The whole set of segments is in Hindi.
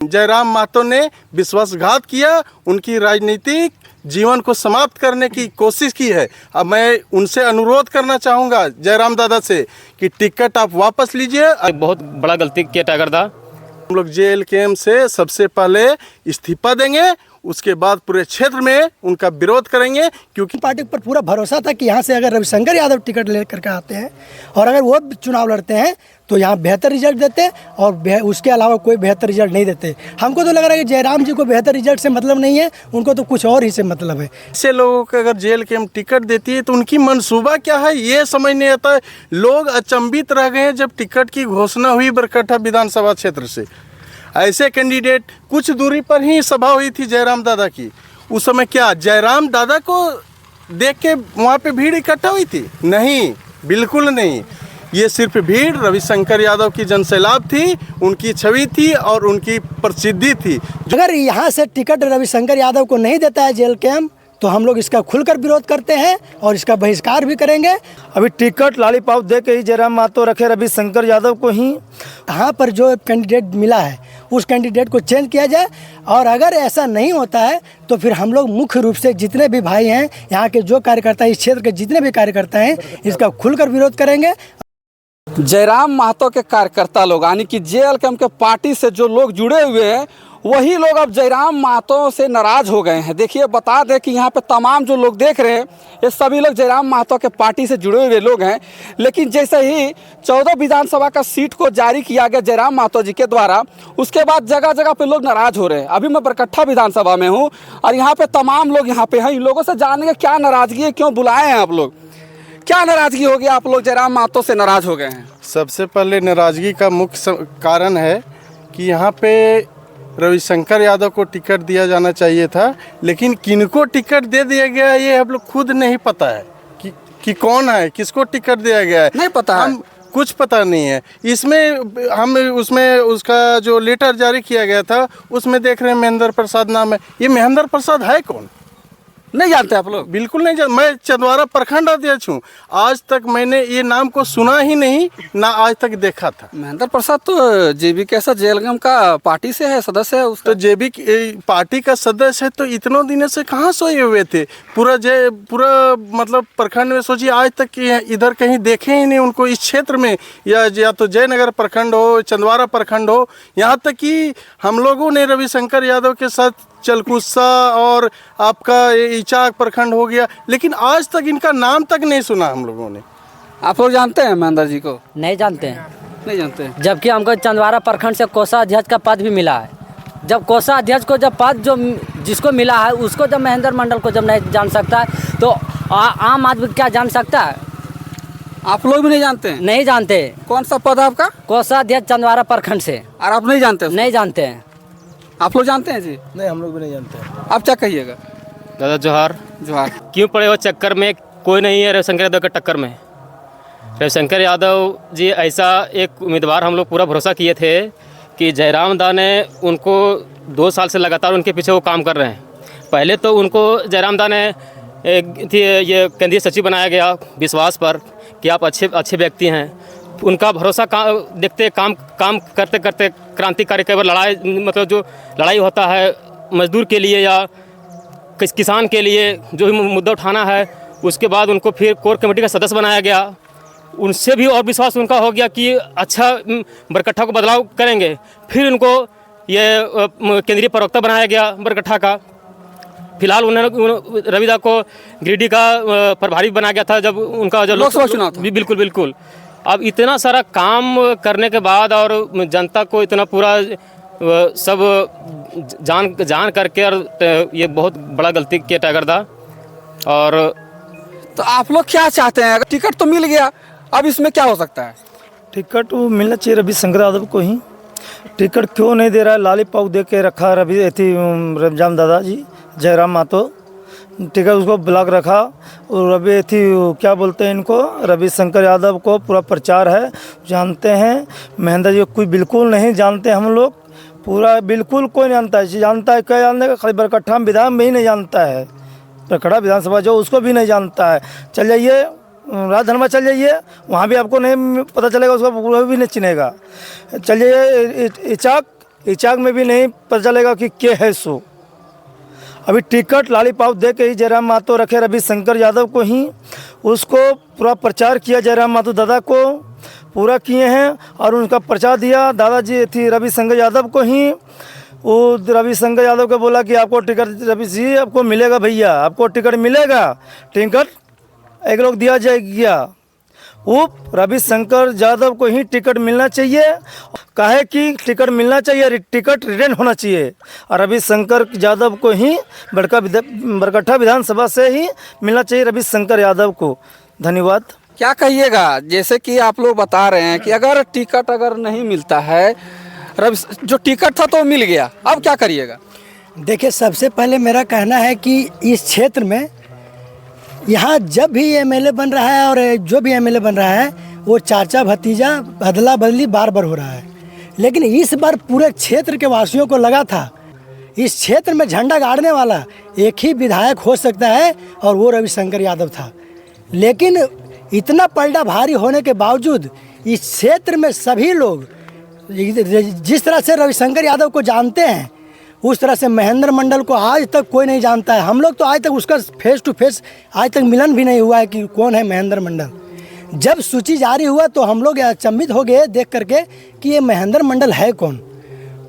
जयराम महतो ने विश्वासघात किया, उनकी राजनीतिक जीवन को समाप्त करने की कोशिश की है। अब मैं उनसे अनुरोध करना चाहूँगा जयराम दादा से कि टिकट आप वापस लीजिए। बहुत बड़ा गलती किया टाइगर दा। हम लोग JLKM से सबसे पहले इस्तीफा देंगे, उसके बाद पूरे क्षेत्र में उनका विरोध करेंगे, क्योंकि पार्टी पर पूरा भरोसा था कि यहाँ से अगर रविशंकर यादव टिकट लेकर के आते हैं और अगर वो चुनाव लड़ते हैं तो यहाँ बेहतर रिजल्ट देते और उसके अलावा कोई बेहतर रिजल्ट नहीं देते। हमको तो लग रहा है कि जयराम जी को बेहतर रिजल्ट से मतलब नहीं है, उनको तो कुछ और ही से मतलब है। ऐसे लोगों को अगर JLKM टिकट देती है तो उनकी मनसूबा क्या है ये समझ नहीं आता है। लोग अचंभित रह गए हैं जब टिकट की घोषणा हुई बरकट्ठा विधानसभा क्षेत्र से। ऐसे कैंडिडेट, कुछ दूरी पर ही सभा हुई थी जयराम दादा की, उस समय क्या जयराम दादा को देख के वहाँ पे भीड़ इकट्ठा हुई थी? नहीं, बिल्कुल नहीं। ये सिर्फ भीड़ रविशंकर यादव की जनसैलाब थी, उनकी छवि थी और उनकी प्रसिद्धि थी। अगर यहाँ से टिकट रविशंकर यादव को नहीं देता है JLKM तो हम लोग इसका खुलकर विरोध करते हैं और इसका बहिष्कार भी करेंगे। अभी टिकट लालीपाप दे के ही जयराम महतो रखे रविशंकर यादव को ही। यहाँ पर जो कैंडिडेट मिला है उस कैंडिडेट को चेंज किया जाए, और अगर ऐसा नहीं होता है तो फिर हम लोग मुख्य रूप से जितने भी भाई हैं, यहाँ के जो कार्यकर्ता, इस क्षेत्र के जितने भी कार्यकर्ता हैं, इसका खुलकर विरोध करेंगे। जयराम महतो के कार्यकर्ता लोग यानी कि JLKM के पार्टी से जो लोग जुड़े हुए हैं वही लोग अब जयराम महतो से नाराज हो गए हैं। देखिए, बता दें कि यहाँ पे तमाम जो लोग देख रहे हैं ये सभी लोग जयराम महतो के पार्टी से जुड़े हुए लोग हैं। लेकिन जैसे ही 14 विधानसभा का सीट को जारी किया गया जयराम महतो जी के द्वारा, उसके बाद जगह जगह पे लोग नाराज हो रहे हैं। अभी मैं बरकट्ठा विधानसभा में हूँ और यहाँ पे तमाम लोग यहाँ पे हैं। इन लोगों से जानेंगे क्या नाराजगी है, क्यों बुलाए हैं आप लोग, क्या नाराजगी हो गई, आप लोग जयराम महतो से नाराज हो गए हैं? सबसे पहले नाराजगी का मुख्य कारण है कि यहाँ पे रविशंकर यादव को टिकट दिया जाना चाहिए था, लेकिन किनको टिकट दे दिया गया ये हम लोग खुद नहीं पता है कि कौन है, किसको टिकट दिया गया है, नहीं पता है। हम कुछ पता नहीं है। इसमें हम उसमें उसका जो लेटर जारी किया गया था उसमें देख रहे हैं महेंद्र प्रसाद नाम है। ये महेंद्र प्रसाद है कौन? नहीं जानते आप लोग? बिल्कुल नहीं जानते। मैं चंदवारा प्रखंड अध्यक्ष हूँ, आज तक मैंने ये नाम को सुना ही नहीं, ना आज तक देखा था। महेंद्र प्रसाद तो JLKM का पार्टी से है, सदस्य है उसका। तो JB पार्टी का सदस्य है तो इतनों दिनों से कहाँ सोए हुए थे? पूरा मतलब प्रखंड में सोचिए, आज तक इधर कहीं देखे ही नहीं उनको इस क्षेत्र में, या तो जयनगर प्रखंड हो, चंदवारा प्रखंड हो, यहाँ तक कि हम लोगों ने रविशंकर यादव के साथ चलकुस्सा और आपका इचाक प्रखंड हो गया, लेकिन आज तक इनका नाम तक नहीं सुना हम लोगों ने। आप लोग जानते हैं महेंद्र जी को? नहीं जानते हैं। नहीं जानते हैं। जबकि हमको चंदवारा प्रखंड से कोषाध्यक्ष का पद भी मिला है। जब कोषाध्यक्ष को जब पद जो जिसको मिला है उसको जब महेंद्र मंडल को जब नहीं जान सकता है तो आम आदमी क्या जान सकता है? आप लोग भी नहीं जानते हैं? नहीं जानते। कौन सा पद है आपका? कोषाध्यक्ष चंदवारा प्रखंड से। और आप नहीं जानते? नहीं जानते हैं। आप लोग जानते हैं जी? नहीं, हम लोग भी नहीं जानते। आप क्या कहिएगा? दादा जोहार। जोहार। क्यों पड़े हो चक्कर में? कोई नहीं है रविशंकर यादव के टक्कर में। रविशंकर यादव जी ऐसा एक उम्मीदवार हम लोग पूरा भरोसा किए थे कि जयराम दा ने उनको 2 साल से लगातार उनके पीछे वो काम कर रहे हैं। पहले तो उनको जयराम दा ने ये केंद्रीय सचिव बनाया गया विश्वास पर कि आप अच्छे व्यक्ति हैं। उनका भरोसा देखते काम करते करते क्रांतिकारी केवल लड़ाई, मतलब जो लड़ाई होता है मजदूर के लिए या किसान के लिए जो भी मुद्दा उठाना है, उसके बाद उनको फिर कोर कमेटी का सदस्य बनाया गया। उनसे भी और विश्वास उनका हो गया कि अच्छा बरकट्ठा को बदलाव करेंगे। फिर उनको ये केंद्रीय प्रवक्ता बनाया गया बरकट्ठा का। फिलहाल उन्होंने रविदा को गिरिडीह का प्रभारी बनाया गया था जब उनका जो लोकसभा चुनाव था। बिल्कुल। अब इतना सारा काम करने के बाद और जनता को इतना पूरा सब जान करके, और ये बहुत बड़ा गलती किया टाइगर दा। और तो आप लोग क्या चाहते हैं? अगर टिकट तो मिल गया, अब इसमें क्या हो सकता है? टिकट वो मिलना चाहिए रविशंकर यादव को ही। टिकट क्यों नहीं दे रहा है? लालीपाप दे के रखा रविराम दादा जी, जयराम महतो टिकट उसको ब्लॉक रखा। और अभी क्या बोलते हैं इनको, रविशंकर यादव को पूरा प्रचार है, जानते हैं। महेंद्र जी को कोई बिल्कुल नहीं जानते हम लोग, पूरा बिल्कुल कोई नहीं जानता है। जानता है क्या जानने का? खाली बरकट्ठा विधान में ही नहीं जानता है। बरकट्ठा विधानसभा जो उसको भी नहीं जानता है। चल जाइए राजधर्मा, चल जाइए, वहाँ भी आपको नहीं पता चलेगा, उसका पूरा भी नहीं चिनेगा। चल जाइए इचाक, इचाक में भी नहीं पता चलेगा कि क्या है सो। अभी टिकट लॉलीपॉप दे के ही जयराम महतो रखे रविशंकर यादव को ही, उसको पूरा प्रचार किया जयराम महतो दादा को पूरा किए हैं और उनका प्रचार दिया दादाजी थी रविशंकर यादव को ही। वो रविशंकर यादव को बोला कि आपको टिकट रवि जी आपको मिलेगा भैया, आपको टिकट मिलेगा, टिकट एक लोग दिया जाएगा। वो रविशंकर यादव को ही टिकट मिलना चाहिए, काहे कि टिकट मिलना चाहिए, टिकट रिटर्न होना चाहिए और रविशंकर यादव को ही बरकट्ठा विधानसभा से ही मिलना चाहिए रविशंकर यादव को। धन्यवाद। क्या कहिएगा, जैसे कि आप लोग बता रहे हैं कि अगर टिकट अगर नहीं मिलता है, जो टिकट था तो मिल गया, अब क्या करिएगा? देखिए, सबसे पहले मेरा कहना है कि इस क्षेत्र में यहाँ जब भी एमएलए बन रहा है और जो भी एमएलए बन रहा है वो चाचा भतीजा अदला बदली बार बार हो रहा है। लेकिन इस बार पूरे क्षेत्र के वासियों को लगा था इस क्षेत्र में झंडा गाड़ने वाला एक ही विधायक हो सकता है और वो रविशंकर यादव था। लेकिन इतना पलड़ा भारी होने के बावजूद इस क्षेत्र में सभी लोग जिस तरह से रविशंकर यादव को जानते हैं उस तरह से महेंद्र मंडल को आज तक कोई नहीं जानता है। हम लोग तो आज तक उसका फेस टू फेस आज तक मिलन भी नहीं हुआ है कि कौन है महेंद्र मंडल। जब सूची जारी हुआ तो हम लोग अचंभित हो गए देख करके कि ये महेंद्र मंडल है कौन।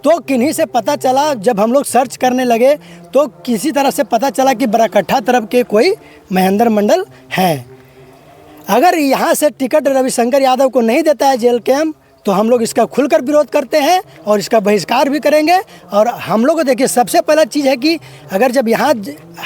तो किन्हीं से पता चला, जब हम लोग सर्च करने लगे तो किसी तरह से पता चला कि बरकट्ठा तरफ के कोई महेंद्र मंडल हैं। अगर यहाँ से टिकट रविशंकर यादव को नहीं देता है जेल कैम्प तो हम लोग इसका खुलकर विरोध करते हैं और इसका बहिष्कार भी करेंगे। और हम लोग को देखिए, सबसे पहला चीज़ है कि अगर जब यहाँ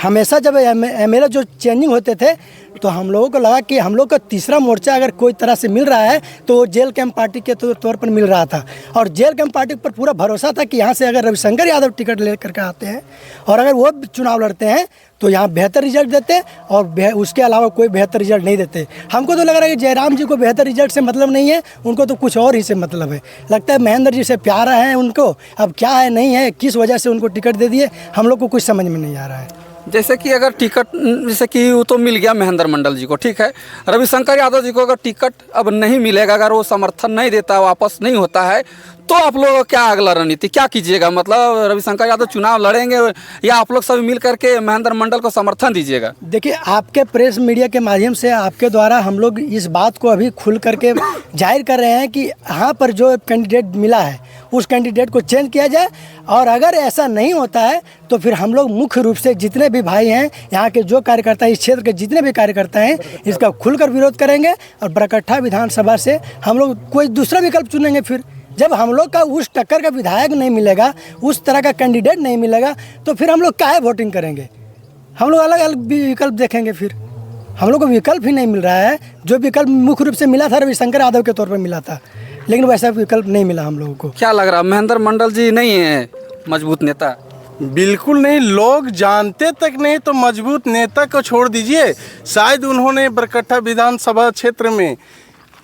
हमेशा जब एमएलए जो चेंजिंग होते थे तो हम लोगों को लगा कि हम लोग का तीसरा मोर्चा अगर कोई तरह से मिल रहा है तो वो जेल कैम्प पार्टी के तौर पर मिल रहा था। और जेल कैम्प पार्टी पर पूरा भरोसा था कि यहाँ से अगर रविशंकर यादव टिकट ले करके आते हैं और अगर वो चुनाव लड़ते हैं तो यहाँ बेहतर रिजल्ट देते और उसके अलावा कोई बेहतर रिजल्ट नहीं देते। हमको तो लग रहा है कि जयराम जी को बेहतर रिजल्ट से मतलब नहीं है, उनको तो कुछ और ही से मतलब है। लगता है महेंद्र जी से प्यार है उनको, अब क्या है नहीं है, किस वजह से उनको टिकट दे दिए, हम लोग को कुछ समझ में नहीं आ रहा है। जैसे कि अगर टिकट, जैसे कि वो तो मिल गया महेंद्र मंडल जी को, ठीक है, रविशंकर यादव जी को अगर टिकट अब नहीं मिलेगा, अगर वो समर्थन नहीं देता, वापस नहीं होता है, तो आप लोग क्या अगला रणनीति क्या कीजिएगा? मतलब रविशंकर यादव चुनाव लड़ेंगे या आप लोग सब मिल करके महेंद्र मंडल को समर्थन दीजिएगा? देखिए, आपके प्रेस मीडिया के माध्यम से आपके द्वारा हम लोग इस बात को अभी खुल करके जाहिर कर रहे हैं कि यहाँ पर जो कैंडिडेट मिला है उस कैंडिडेट को चेंज किया जाए। और अगर ऐसा नहीं होता है तो फिर हम लोग मुख्य रूप से जितने भी भाई हैं यहाँ के जो कार्यकर्ता, इस क्षेत्र के जितने भी कार्यकर्ता हैं, इसका खुलकर विरोध करेंगे और बरकट्ठा विधानसभा से हम लोग कोई दूसरा विकल्प चुनेंगे। फिर जब हम लोग का उस टक्कर का विधायक नहीं मिलेगा, उस तरह का कैंडिडेट नहीं मिलेगा, तो फिर हम लोग काहे वोटिंग करेंगे? हम लोग अलग अलग विकल्प देखेंगे। फिर हम लोग को विकल्प ही नहीं मिल रहा है। जो विकल्प मुख्य रूप से मिला था रविशंकर यादव के तौर पर मिला था, लेकिन वैसा विकल्प नहीं मिला हम लोगों को। क्या लग रहा है, महेंद्र मंडल जी नहीं है मजबूत नेता? बिल्कुल नहीं, लोग जानते तक नहीं तो मजबूत नेता को छोड़ दीजिए। शायद उन्होंने बरकट्ठा विधानसभा क्षेत्र में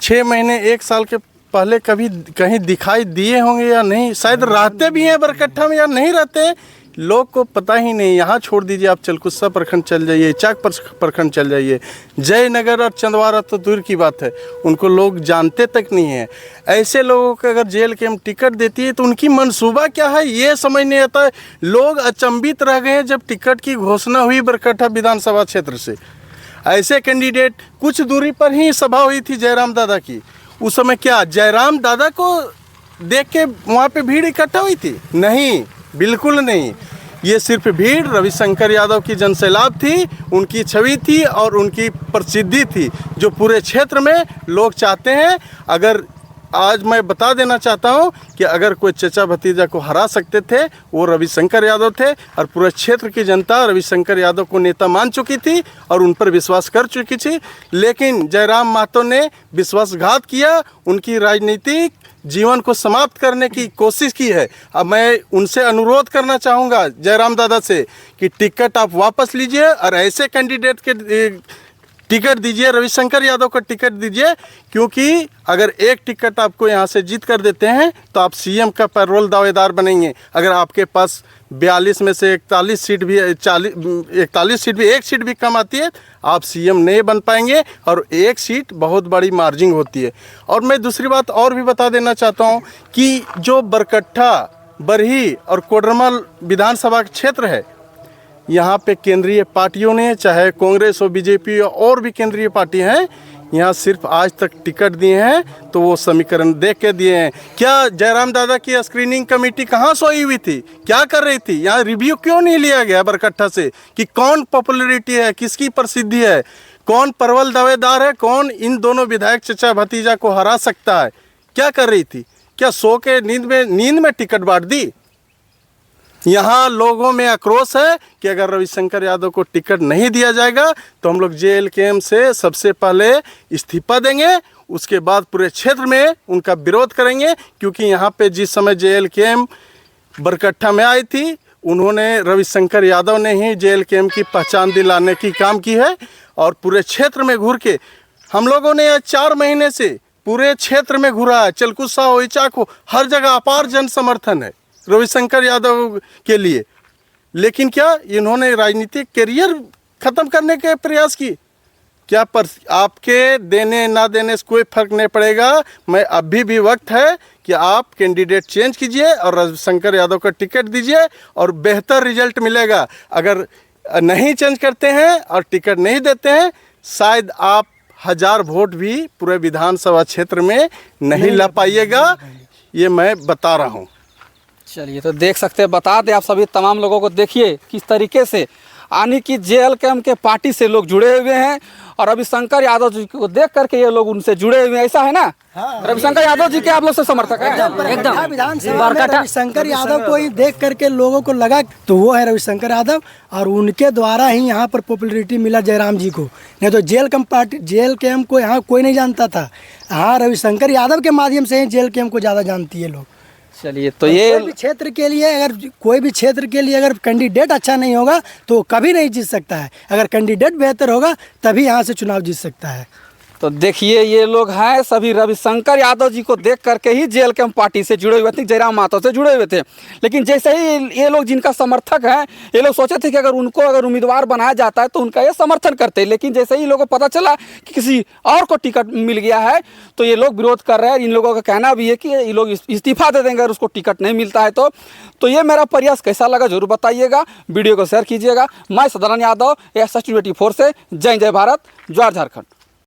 6 महीने 1 साल के पहले कभी कहीं दिखाई दिए होंगे या नहीं, शायद रहते भी हैं बरकट्ठा में या नहीं रहते, लोग को पता ही नहीं। यहाँ छोड़ दीजिए, आप चलकुस्सा प्रखंड चल जाइए, चाक प्रखंड चल जाइए, जयनगर और चंदवारा तो दूर की बात है, उनको लोग जानते तक नहीं है। ऐसे लोगों को अगर जेल कैम्प टिकट देती है तो उनकी मंसूबा क्या है ये समझ नहीं आता है। लोग अचंभित रह गए हैं जब टिकट की घोषणा हुई बरकट्ठा विधानसभा क्षेत्र से। ऐसे कैंडिडेट, कुछ दूरी पर ही सभा हुई थी जयराम दादा की, उस समय क्या जयराम दादा को देख के वहाँ पे भीड़ इकट्ठा हुई थी? नहीं, बिल्कुल नहीं। ये सिर्फ भीड़ रविशंकर यादव की जनसैलाब थी, उनकी छवि थी और उनकी प्रसिद्धि थी जो पूरे क्षेत्र में लोग चाहते हैं। अगर आज मैं बता देना चाहता हूँ कि अगर कोई चचा भतीजा को हरा सकते थे वो रविशंकर यादव थे और पूरे क्षेत्र की जनता रविशंकर यादव को नेता मान चुकी थी और उन पर विश्वास कर चुकी थी। लेकिन जयराम महतो ने विश्वासघात किया, उनकी राजनीतिक जीवन को समाप्त करने की कोशिश की है। अब मैं उनसे अनुरोध करना चाहूँगा जयराम दादा से कि टिकट आप वापस लीजिए और ऐसे कैंडिडेट के टिकट दीजिए, रविशंकर यादव का टिकट दीजिए, क्योंकि अगर एक टिकट आपको यहाँ से जीत कर देते हैं तो आप सीएम का पैरोल दावेदार बनेंगे। अगर आपके पास 42 में से 41 सीट भी 41 सीट भी एक सीट भी कम आती है, आप सीएम नहीं बन पाएंगे और एक सीट बहुत बड़ी मार्जिन होती है। और मैं दूसरी बात और भी बता देना चाहता हूँ कि जो बरकट्ठा बरही और कोडरमा विधानसभा क्षेत्र है, यहाँ पे केंद्रीय पार्टियों ने, चाहे कांग्रेस हो, बीजेपी और भी केंद्रीय पार्टी हैं, यहाँ सिर्फ आज तक टिकट दिए हैं तो वो समीकरण देख के दिए हैं। क्या जयराम दादा की स्क्रीनिंग कमेटी कहाँ सोई हुई थी, क्या कर रही थी? यहाँ रिव्यू क्यों नहीं लिया गया बरकट्ठा से कि कौन पॉपुलैरिटी है, किसकी प्रसिद्धि है, कौन प्रबल दावेदार है, कौन इन दोनों विधायक चचा भतीजा को हरा सकता है? क्या कर रही थी? क्या सो के नींद में टिकट बांट दी? यहाँ लोगों में आक्रोश है कि अगर रविशंकर यादव को टिकट नहीं दिया जाएगा तो हम लोग JLKM से सबसे पहले इस्तीफा देंगे, उसके बाद पूरे क्षेत्र में उनका विरोध करेंगे। क्योंकि यहाँ पे जिस समय JLKM बरकट्ठा में आई थी, उन्होंने रविशंकर यादव ने ही JLKM की पहचान दिलाने की काम की है। और पूरे क्षेत्र में घूर के हम लोगों ने 4 महीने से पूरे क्षेत्र में घूरा है, चलकुसा हो, इचाक हो, हर जगह अपार जन समर्थन है रविशंकर यादव के लिए। लेकिन क्या इन्होंने राजनीतिक करियर ख़त्म करने के प्रयास की? क्या आपके देने ना देने से कोई फर्क नहीं पड़ेगा। मैं अभी भी वक्त है कि आप कैंडिडेट चेंज कीजिए और रविशंकर यादव का टिकट दीजिए और बेहतर रिजल्ट मिलेगा। अगर नहीं चेंज करते हैं और टिकट नहीं देते हैं, शायद आप 1000 वोट भी पूरे विधानसभा क्षेत्र में नहीं ला पाइएगा, ये मैं बता रहा हूँ। चलिए, तो देख सकते हैं, बता दें आप सभी तमाम लोगों को, देखिए किस तरीके से यानी कि JLKM के पार्टी से लोग जुड़े हुए हैं और रविशंकर यादव जी को देख करके ये लोग उनसे जुड़े हुए हैं, ऐसा है ना? रविशंकर यादव जी के आप लोग से समर्थक है एकदम। विधानसभा में रविशंकर यादव को ही देख करके लोगों को लगा तो वो है रविशंकर यादव, और उनके द्वारा ही यहाँ पर पॉपुलैरिटी मिला जयराम जी को। नहीं तो JLKM को यहाँ कोई नहीं जानता था। हाँ, रविशंकर यादव के माध्यम से ही JLKM को ज़्यादा जानती है लोग। चलिए, तो ये कोई भी क्षेत्र के लिए अगर कैंडिडेट अच्छा नहीं होगा तो कभी नहीं जीत सकता है। अगर कैंडिडेट बेहतर होगा तभी यहाँ से चुनाव जीत सकता है। तो देखिए, ये लोग हैं सभी रविशंकर यादव जी को देख करके ही JLKM पार्टी से जुड़े हुए थे, जयराम महतो से जुड़े हुए थे। लेकिन जैसे ही ये लोग जिनका समर्थक हैं, ये लोग सोचे थे कि अगर उम्मीदवार बनाया जाता है तो उनका ये समर्थन करते। लेकिन जैसे ही लोगों को पता चला कि किसी और को टिकट मिल गया है तो ये लोग विरोध कर रहे हैं। इन लोगों का कहना भी है कि ये लोग इस्तीफा दे देंगे अगर उसको टिकट नहीं मिलता है तो ये मेरा प्रयास कैसा लगा जरूर बताइएगा, वीडियो को शेयर कीजिएगा। मैं सदानंद यादव, SH24 से। जय जय भारत, जय झारखंड।